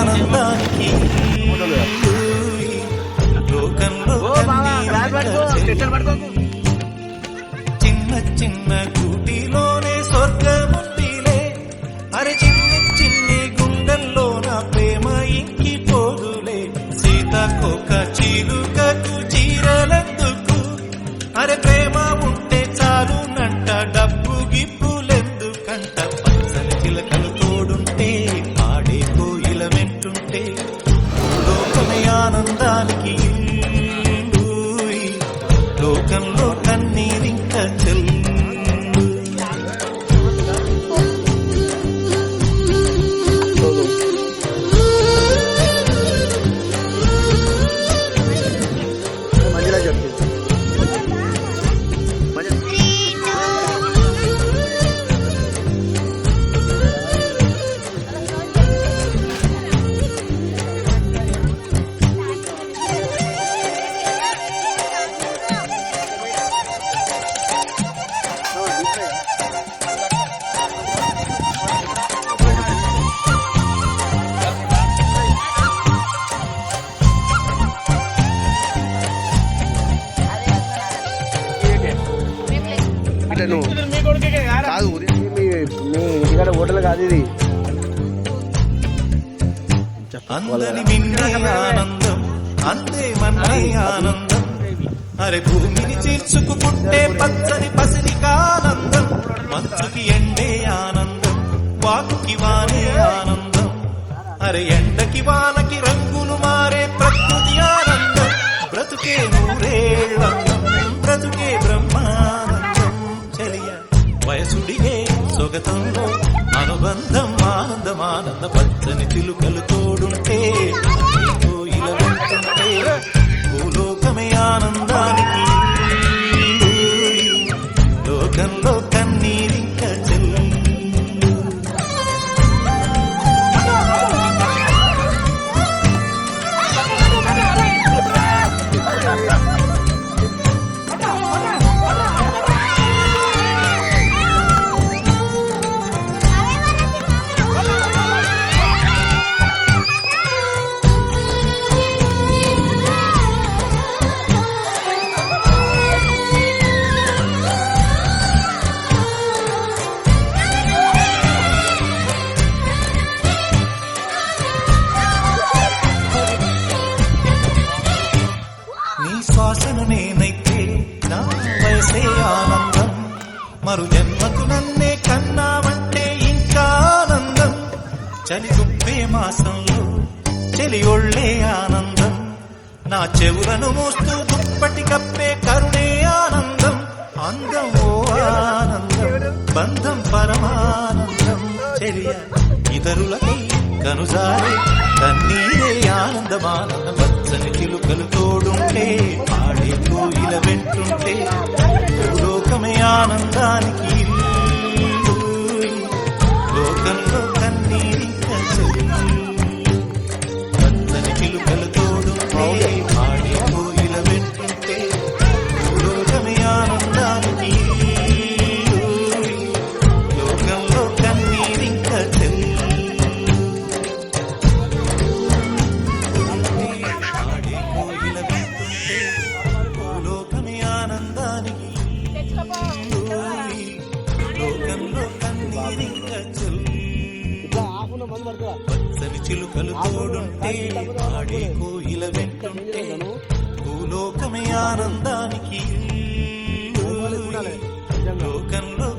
ఆనందానికి లోకంలో చిన్న చిన్న కూటిలోనే స్వర్గముందిలే. అరే చిన్ని చిన్ని గుండెల్లో నా ప్రేమ ఇంకి పోదులే. సీతాకోక చిలుకకు చీరలెందుకు, అరే ప్రేమ ఉంటే చాలు నంట. డబ్బు గిప్పులెందుకంట, పచ్చని చిలకలు తోడుంటే ఆడే కోయిల వెంటుంటే లోకమే ఆనందానికి లోకంలో కన్నీరింక చెల్లు. కాదు మీ ఇంటికాడ హోటల్ కాదు ఇది. అందరి మిన్నే ఆనందం, అందే మన్నే ఆనందం. అరే భూమిని చీల్చుకుంటే పచ్చని పసిరికానందం. మంచుకి ఎండే ఆనందం, వాకుకి వానే ఆనందం. అరే ఎండకి వానకి రంగులు మారే ప్రకృతి ఆనందం. బ్రతుకే నూరేళ్ళందం, బ్రతుకే బ్రహ్మానందం. చెలియ వయసుడిగే సొగతంలో అనుబంధం ఆనందమానంద. పచ్చని చిలుకలు తోడుంటే కోయిల వెంటుంటే భూలోకమే ఆనందానికి లోకంలో కన్నీరింక చెల్లు. నీ శ్వాసను నేనైతే నా వయసే ఆనందం. మరు జన్మకు నన్నే కన్నావంటే ఇంకా ఆనందం. చలి గుప్పే మాసంలో చెలి ఒళ్ళే ఆనందం. నా చెవులను మోస్తూ దుప్పటి కప్పే కరుణే ఆనందం. అందం ఓ ఆనందం, బంధం పరమానందం. చెలియ ఇతరులకి కనుసారే కన్నీరే ఆనందమానంద. పచ్చని చిలుకలు తోడుంటే ఆడే కోయిల వెంటుంటే లోకమే ఆనందానికి లోకంలో కన్నీరింక చెల్లు. పచ్చని చిలుకలు తోడుంటే ఆడే కోయిల వెంటుంటే లోకమే ఆనందానికి లోకంలో కన్నీరింక చెల్లు. పచ్చని చిలుకలు తోడుంటే ఆడే కోయిల వెంటుంటే భూలోకమే ఆనందానికి లోకంలో